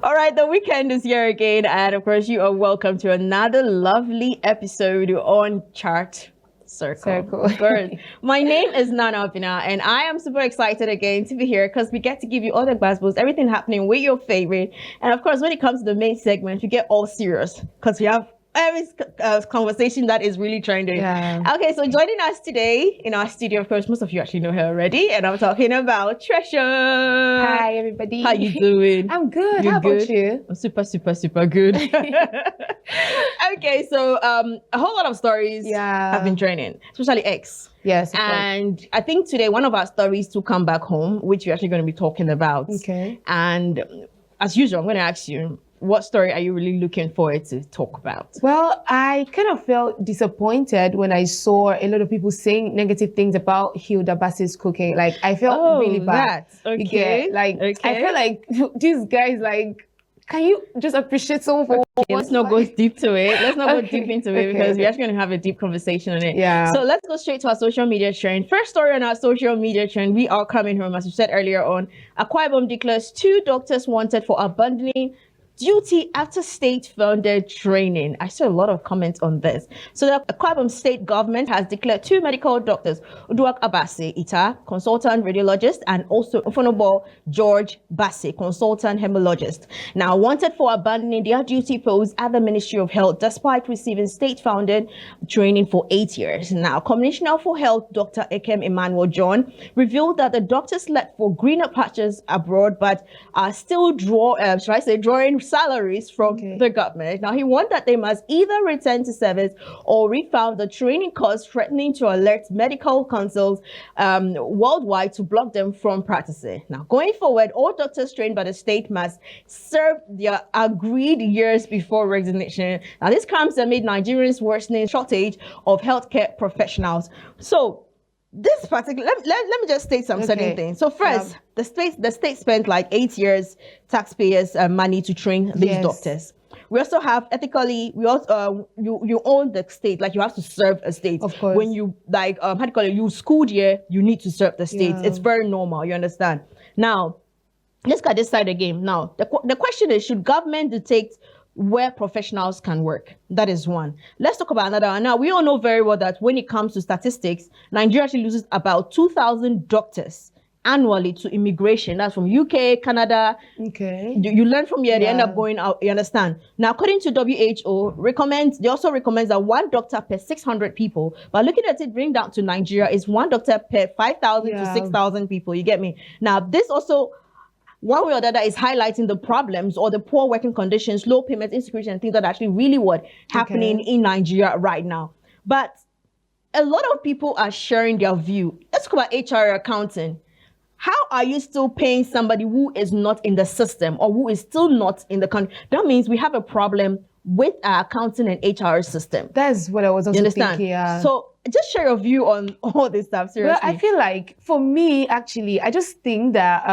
All right, the weekend is here again, and of course, you are welcome to another lovely episode on Chart Circle. Of course, my name is Nana Obina, and I am super excited again to be here because we get to give you all the gospels, everything happening with your favorite. And of course, when it comes to the main segment, we get all serious because we have every conversation that is really trending. Yeah. Okay, so joining us today in our studio, of course, most of you actually know her already, and I'm talking about Treasure. Hi, everybody. How you doing? I'm good. You're How good? about you? I'm super good. Okay, so a whole lot of stories have been trending, especially X. Yes. And I think today one of our stories to come back home, which we're actually going to be talking about. Okay. And as usual, I'm going to ask you, what story are you really looking forward to talk about? Well, I kind of felt disappointed when I saw a lot of people saying negative things about Hilda Baci's cooking. Like, I felt really bad. Okay. I feel like these guys, like, can you just appreciate someone for let's not go deep to it. Let's not go deep into it because we're actually going to have a deep conversation on it. Yeah. So let's go straight to our social media trend. First story on our social media trend, we are coming home, as we said earlier on. Akwa Ibom declares 2 doctors wanted for abandoning duty after state-funded training. I saw a lot of comments on this. So the Akwa Ibom state government has declared 2 medical doctors, Uduak Abasi Ita, consultant radiologist, and also Ufonobo George Baci, consultant hemologist, now wanted for abandoning their duty posts at the Ministry of Health despite receiving state-funded training for 8 years. Now, Commissioner for Health Dr. Ekem Emmanuel John revealed that the doctors left for greener pastures abroad, but are still drawing salaries from the government. Now, he warned that they must either return to service or refund the training costs, threatening to alert medical councils worldwide to block them from practicing. Now, going forward, all doctors trained by the state must serve their agreed years before resignation. Now, this comes amid Nigeria's worsening shortage of healthcare professionals. So, this particular, let me just state some certain things. So first, the state spent like 8 years taxpayers' money to train these doctors. We also have ethically, we also you own the state, like you have to serve a state. Of course. When you like how do you call it? You schooled here, you need to serve the state. It's very normal. You understand? Now, let's get this side again. Now, the question is, should government dictate where professionals can work? That is one. Let's talk about another one. Now, we all know very well that when it comes to statistics, Nigeria actually loses about 2,000 doctors annually to immigration. That's from UK, Canada. Okay. You learn from here, they end up going out, you understand? Now, according to WHO, they also recommend that 1 doctor per 600 people. But looking at it, bring down to Nigeria is 1 doctor per 5,000 to 6,000 people. You get me? Now, this also, one way or the other, is highlighting the problems or the poor working conditions, low payments, insecurity, and things that are actually really what happening in Nigeria right now. But a lot of people are sharing their view. Let's talk about HR accounting. How are you still paying somebody who is not in the system or who is still not in the country? That means we have a problem with our accounting and HR system. That's what I was also thinking. So just share your view on all this stuff, seriously. Well, I feel like for me, actually, I just think that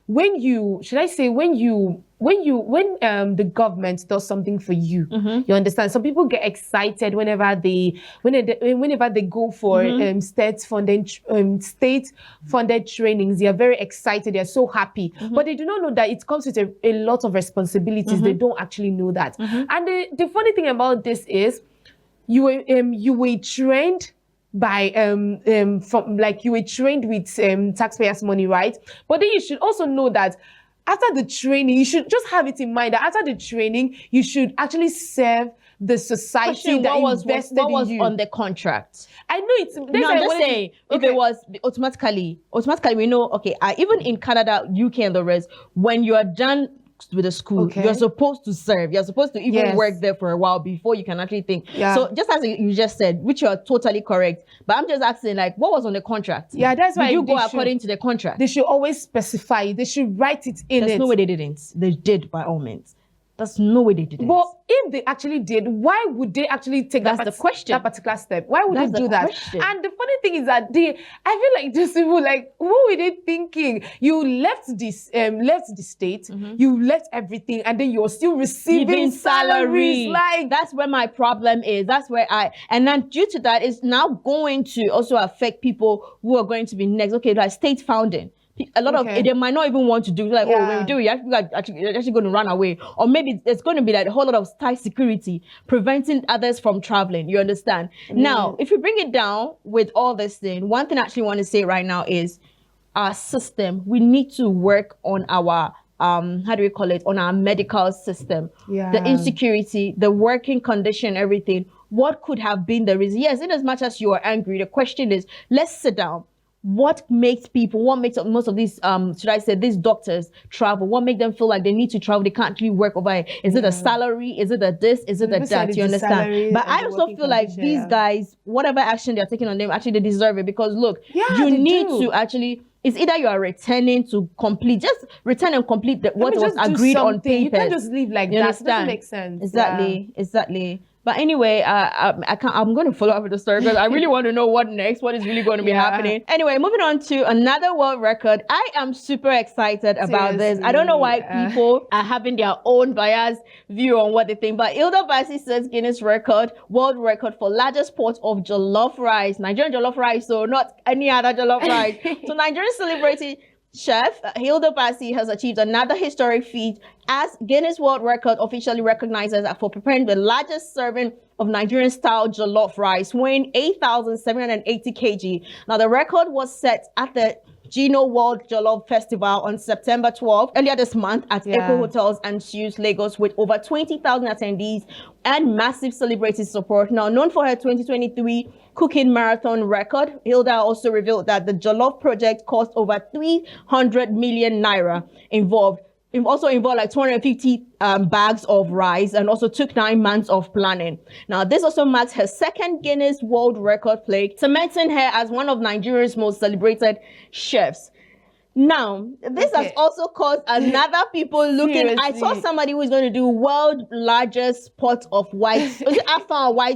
when the government does something for you, you understand. Some people get excited whenever they go for state-funded trainings. They are very excited. They are so happy, but they do not know that it comes with a lot of responsibilities. They don't actually know that. And the funny thing about this is, you were trained by you were trained with taxpayers' money, right? But then you should also know that after the training, you should just have it in mind that after the training, you should actually serve the society that invested in you. What was on the contract? I know it's. No, I'm just saying, if it was automatically, we know, even in Canada, UK, and the rest, when you are done with the school, you're supposed to serve. You're supposed to even work there for a while before you can actually think. So just as you just said, which you are totally correct, but I'm just asking, like, what was on the contract? Yeah, that's why you go according to the contract. They should always specify. They should write it in. There's no way they didn't. They did by all means. There's no way they didn't. But if they actually did, why would they actually take that particular step? Why would they do that? And the funny thing is that I feel like these people, like, what were they thinking? You left the state, you left everything, and then you're still receiving salaries. Like, that's where my problem is. That's where and then due to that, it's now going to also affect people who are going to be next. Okay, like state founding. a lot of they might not even want to do, like, oh, when we do it, you're actually going to run away. Or maybe it's going to be like a whole lot of tight security preventing others from traveling. You understand? Now, if you bring it down with all this thing, one thing I actually want to say right now is our system. We need to work on our how do we call it, on our medical system. The insecurity, the working condition, everything. What could have been the reason? Yes, in as much as you are angry, the question is, let's sit down. What makes most of these, should I say, these doctors travel? What makes them feel like they need to travel? They can't actually work over it. Is it a salary? Is it a this? Is it a that? You understand? But I also feel like these guys, whatever action they're taking on them, actually they deserve it, because look, you need to actually, it's either you are returning to complete, just return and complete what was agreed on paper. You can't just leave like that. It doesn't make sense. Exactly. But anyway, I'm going to follow up with the story because I really want to know what next, what is really going to be happening. Anyway, moving on to another world record. I am super excited about this. I don't know why people are having their own biased view on what they think, but Hilda Baci sets Guinness world record for largest pot of jollof rice, Nigerian jollof rice, so not any other jollof rice. So Nigerian celebrity chef Hilda Baci has achieved another historic feat as Guinness World Record officially recognizes her for preparing the largest serving of Nigerian-style jollof rice, weighing 8,780 kg. Now, the record was set at the Gino World Jollof Festival on September 12th, earlier this month at Echo Hotels and Suites, Lagos, with over 20,000 attendees and massive celebrity support. Now, known for her 2023 cooking marathon record, Hilda also revealed that the Jollof project cost over 300 million naira involved. It also involved like 250 bags of rice and also took 9 months of planning. Now, this also marks her second Guinness World Record plate, cementing her as one of Nigeria's most celebrated chefs. Now, this has also caused another people looking. Seriously. I saw somebody who is going to do world largest pot of white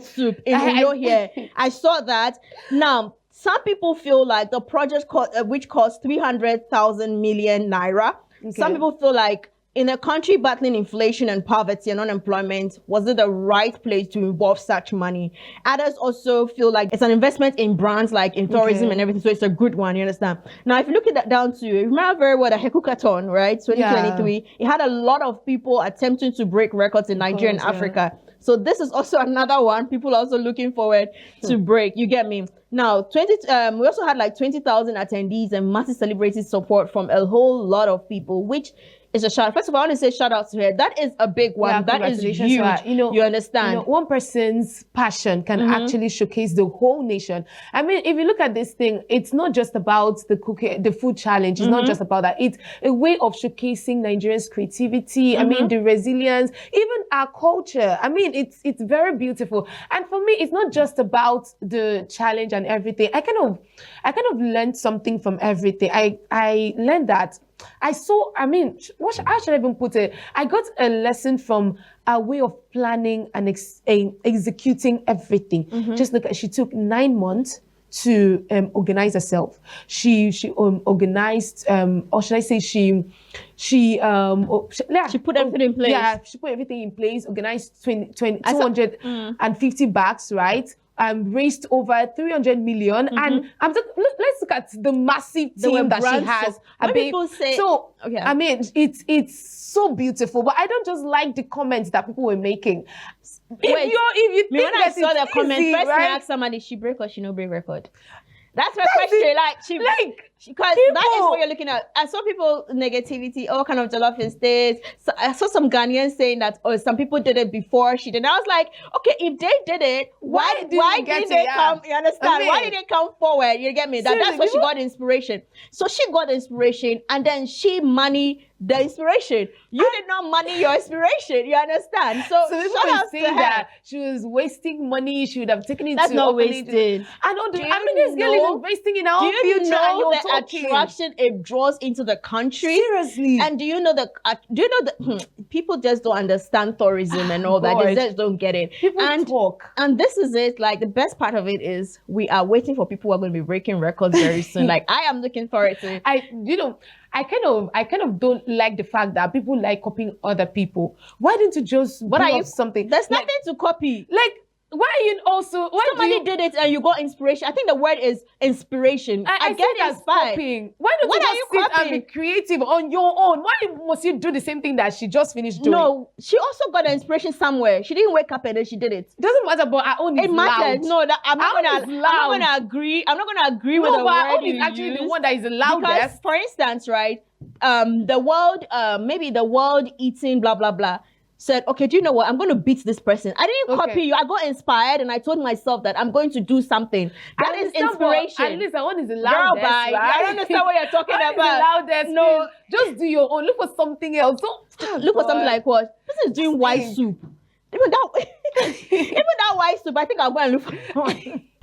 soup in Rio here. I saw that. Now, some people feel like the project which cost 300,000 million naira. Some people feel like in a country battling inflation and poverty and unemployment, was it the right place to involve such money? Others also feel like it's an investment in brands, like in tourism and everything, so it's a good one, you understand? Now, if you look at that down to, remember very well the Hekukathon, right? 2023, it had a lot of people attempting to break records in Nigeria and Africa. So this is also another one people are also looking forward to break. You get me? Now, we also had like 20,000 attendees and massive celebrity support from a whole lot of people, which is a shout. First of all, I want to say shout out to her. That is a big one. That is huge. You understand? One person's passion can actually showcase the whole nation. I mean, if you look at this thing, it's not just about the food challenge. It's not just about that. It's a way of showcasing Nigerians' creativity. I mean, the resilience, even our culture. I mean, it's very beautiful. And for me, it's not just about the challenge and everything. I kind of learned something from everything. I learned that how should I even put it? I got a lesson from a way of planning and executing everything. Just look at, she took 9 months to organize herself. She organized, or should I say she put everything in place. Yeah, she put everything in place, organized 250 bags, right? Raised over 300 million, and let's look at the massive team that she has. I mean, it's so beautiful, but I don't just like the comments that people were making. If you think when I saw the comment, first I asked somebody, she break or she no break record? That's my question. Because that is what you're looking at. I saw people negativity, all kind of jollof in states. So I saw some Ghanaians saying that, some people did it before she did. And I was like, okay, if they did it, why didn't they come? You understand? Why did they come forward? You get me? That's where she got inspiration. So she got inspiration, and then she money the inspiration. You did not money your inspiration. You understand? So people are saying that she was wasting money. She would have taken it. That's not wasted. This girl is investing in our future. Do you know the attraction it draws into the country? Seriously. And do you know that people just don't understand tourism and all that. They just don't get it. People talk. And this is it. Like, the best part of it is we are waiting for people who are going to be breaking records very soon. Like, I am looking forward to it. I kind of don't like the fact that people like copying other people. Why didn't you just something? There's nothing to copy. Like, why are you also? Why Somebody did it and you got inspiration. I think the word is inspiration. I get see that inspired. copying. Why don't What you are just you sit and copying? be creative on your own? Why must you do the same thing that she just finished doing? No, she also got the inspiration somewhere. She didn't wake up and then she did it. It doesn't matter, but our own is It matters. loud. No, that I'm not Our own is loud. gonna agree. I'm not gonna agree with No, the but our word own is you actually the use. one that is the Because, loudest. for instance, right, the world, maybe the world eating blah blah blah, said, okay, do you know what? I'm going to beat this person. I didn't Okay. copy you. I got inspired and I told myself that I'm going to do something. That I is understand, but inspiration. At least that one is the Girl, loudest, bye. right? I don't understand what you're talking One is about. the loudest. No. Please. Just do your own. Look for something else. Don't Look for something like what? This is doing white Stink. soup. Even that white soup, I think I'll go and look for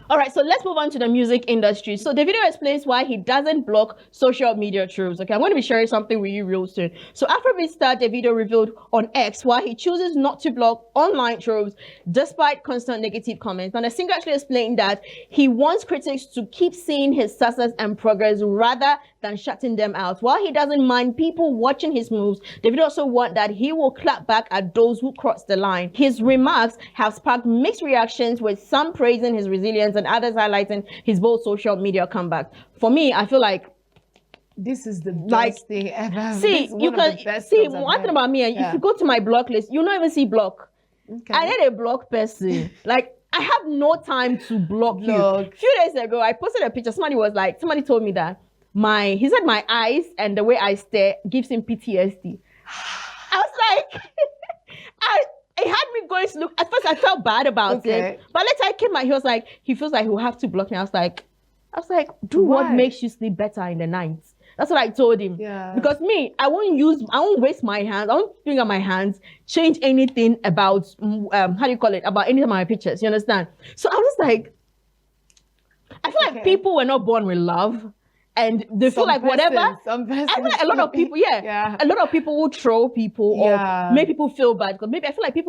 All right, so let's move on to the music industry. So Davido explains why he doesn't block social media trolls. Okay, I'm going to be sharing something with you real soon. So Afrobeat star Davido revealed on X why he chooses not to block online trolls despite constant negative comments. And the singer actually explained that he wants critics to keep seeing his success and progress rather than shutting them out. While he doesn't mind people watching his moves, Davido also wants that he will clap back at those who cross the line. His remarks have sparked mixed reactions, with some praising his resilience and others highlighting his bold social media comeback. For me, I feel like this is the best thing ever. See, you can see one thing about me. Yeah. If you go to my block list, you'll not even see block. Okay. I need a block person. Like, I have no time to block you. A few days ago, I posted a picture. Somebody told me that he said my eyes and the way I stare gives him PTSD. I was like, it had me going to look. At first, I felt bad about it, but later I came out. He feels like he'll have to block me. I was like, do what makes you sleep better in the night. That's what I told him. Yeah. Because me, I won't waste my hands. I won't finger my hands, change anything about about any of my pictures. You understand? So I was like, I feel like people were not born with love. And they feel like whatever. I feel like a lot of people, a lot of people will troll people or make people feel bad. Because maybe I feel like a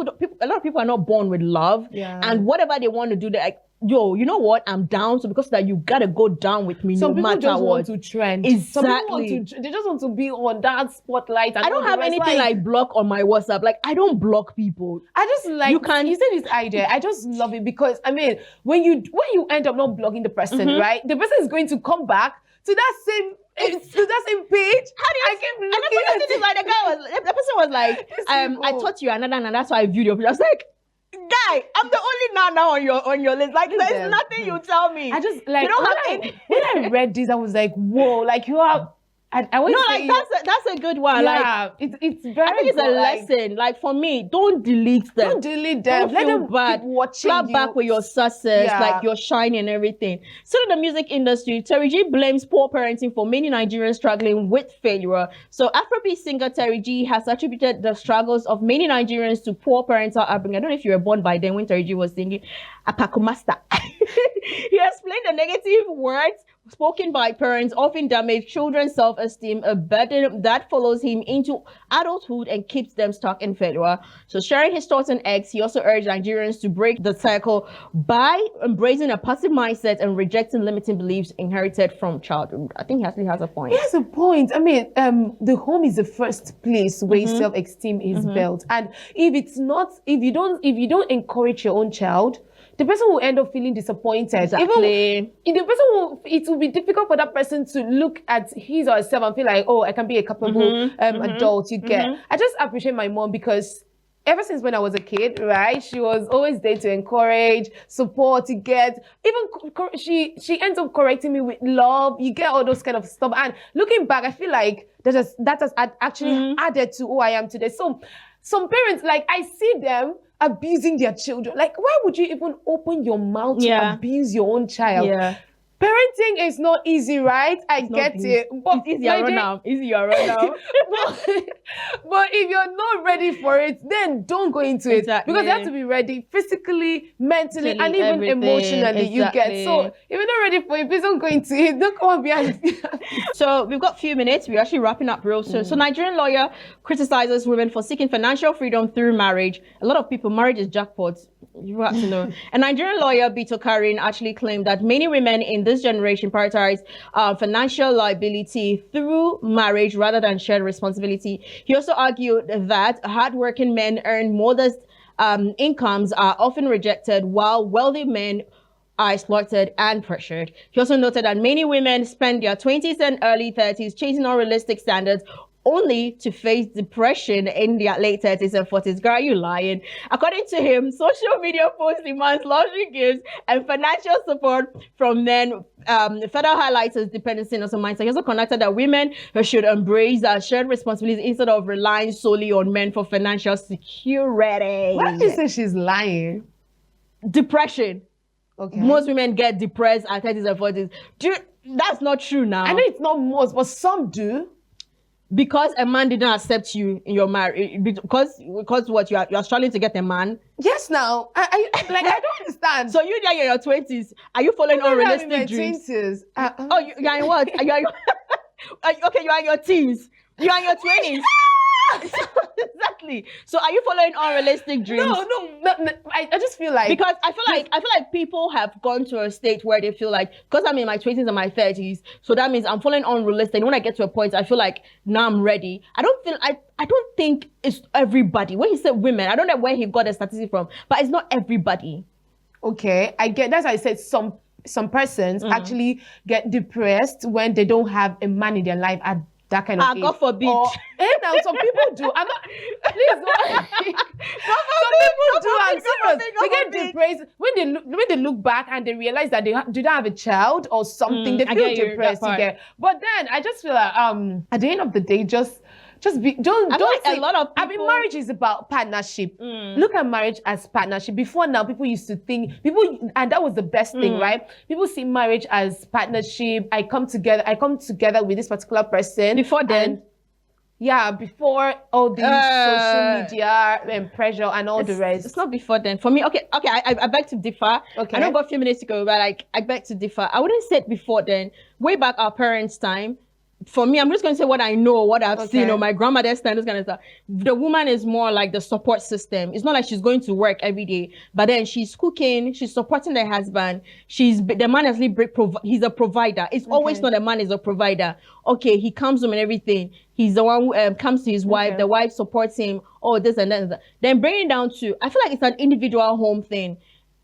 lot of people are not born with love. Yeah. And whatever they want to do, they're like, yo, you know what? I'm down. So because of that, you gotta go down with me no matter what. Some people just want to trend. Exactly. They just want to be on that spotlight. And I don't have anything like block on my WhatsApp. Like, I don't block people. I just like, you said this idea. I just love it because, I mean, when you end up not blocking the person, right? The person is going to come back to that same page. How do you? I keep looking at it. The person was like, I taught you another, and that's why I viewed your picture. I was like, guy, I'm the only now on your list. Like, there's nothing you tell me. I just like, when I read this, I was like, whoa, like you are. That's a good one. Yeah, like, it's very. I think it's a lesson. Like, for me, don't delete them. Don't delete them. Let them keep watching. Clap back with your success, like your shine and everything. So in the music industry, Terry G blames poor parenting for many Nigerians struggling with failure. So Afrobeat singer Terry G has attributed the struggles of many Nigerians to poor parental upbringing. I don't know if you were born by then when Terry G was singing Apakumasta. He explained the negative words spoken by parents often damage children's self-esteem, a burden that follows him into adulthood and keeps them stuck in failure. So sharing his thoughts on X, he also urged Nigerians to break the cycle by embracing a positive mindset and rejecting limiting beliefs inherited from childhood. I think he actually has a point. He has a point. I mean, the home is the first place where self-esteem is built. And if you don't encourage your own child, the person will end up feeling disappointed. Exactly. It will be difficult for that person to look at his or herself and feel like, oh, I can be a capable adult. I just appreciate my mom because ever since when I was a kid, right, she was always there to encourage, support, she ends up correcting me with love. You get all those kind of stuff. And looking back, I feel like that has actually added to who I am today. So some parents, like, I see them abusing their children. Like, why would you even open your mouth to abuse your own child? Yeah. Parenting is not easy, right? I get it. But it's easier right now. But if you're not ready for it, then don't go into it. Because you have to be ready physically, mentally, and even emotionally. You get. So if you're not ready for it, please don't go into it. Don't come and be So we've got a few minutes. We're actually wrapping up real soon. So Nigerian lawyer criticizes women for seeking financial freedom through marriage. A lot of people, marriage is jackpot. You have to know. A Nigerian lawyer, Bito Karin, actually claimed that many women in this generation prioritize financial liability through marriage rather than shared responsibility. He also argued that hardworking men earn modest incomes are often rejected, while wealthy men are exploited and pressured. He also noted that many women spend their 20s and early 30s chasing unrealistic standards only to face depression in their late 30s and 40s. Girl, are you lying? According to him, social media posts demands luxury gifts and financial support from men. Further highlights his dependency on some mindset. He also connected that women should embrace shared responsibilities instead of relying solely on men for financial security. Why did you say she's lying? Depression. Okay. Most women get depressed at 30s and 40s. That's not true now. I know it's not most, but some do. Because a man didn't accept you in your marriage, because what you are struggling to get a man. Yes, now I don't understand. So you are in your 20s. Are you following unrealistic dreams? 20s. Oh, you are in what? Okay, you are in your teens. You are in your 20s. Exactly. So are you following unrealistic dreams? No. I just feel like, because I feel like people have gone to a state where they feel like, because I'm in my 20s and my 30s, so that means I'm following unrealistic. And when I get to a point, I feel like now I'm ready. I don't think it's everybody. When he said women, I don't know where he got the statistic from, but it's not everybody. Okay, I get that's why I said some persons actually get depressed when they don't have a man in their life at that kind of age. God forbid. Now some people do. I'm not. Please don't. Some people do. I'm serious. They get depressed when they look back and they realize that they didn't have a child or something. They feel depressed. But then I just feel like at the end of the day, don't say, a lot of people, I mean, marriage is about partnership. Look at marriage as partnership. Before now, people used to think and that was the best thing, right? People see marriage as partnership. I come together with this particular person. Before then, before all these social media and pressure and all the rest. It's not before then. For me, okay, I beg to differ. Okay. I know about a few minutes ago, but I beg to differ. I wouldn't say it before then. Way back our parents' time. For me, I'm just going to say what I know, what I've seen, or my grandmother's time, this kind of stuff. The woman is more like the support system. It's not like she's going to work every day, but then she's cooking, she's supporting the husband. The man has he's a provider. It's always not a man is a provider. Okay, he comes home and everything. He's the one who comes to his wife. The wife supports him. Oh, this and that and that. Then bring it down to, I feel like it's an individual home thing.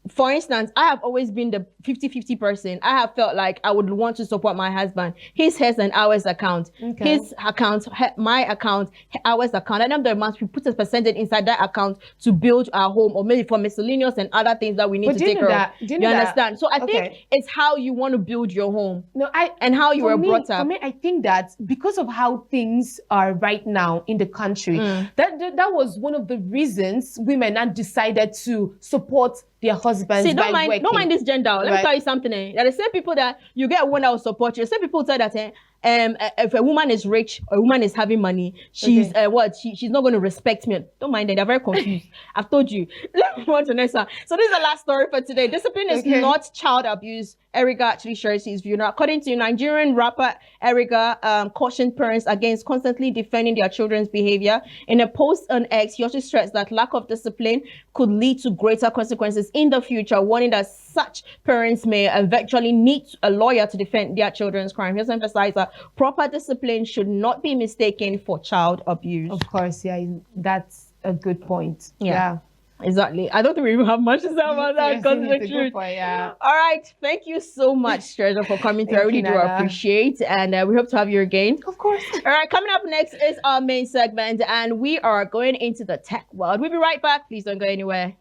For instance, I have always been the 50-50 person. I have felt like I would want to support my husband. His and ours account. His account, my account, ours account. And the month we put a percentage inside that account to build our home, or maybe for miscellaneous and other things that we need to take care of. You understand? So I think it's how you want to build your home. And how you were brought up. For me, I think that because of how things are right now in the country, that was one of the reasons women had decided to support their husbands. See, don't mind this gender. Let me tell you something. There are some people that you get a woman that will support you. Some people say that if a woman is rich or a woman is having money, she's she's not going to respect me. Don't mind them. They're very confused. I've told you. Let's move on to the next one. So this is the last story for today. Discipline is not child abuse. Erigga actually shares his view. Now, according to Nigerian rapper Erigga, cautioned parents against constantly defending their children's behavior. In a post on X, he also stressed that lack of discipline could lead to greater consequences in the future, warning that such parents may eventually need a lawyer to defend their children's crime. He also emphasized that proper discipline should not be mistaken for child abuse. Of course, that's a good point. Yeah. Exactly. I don't think we even have much to say about that because it's the truth. All right. Thank you so much, Treasure, for coming through. I really do appreciate, and we hope to have you again. Of course. All right. Coming up next is our main segment, and we are going into the tech world. We'll be right back. Please don't go anywhere.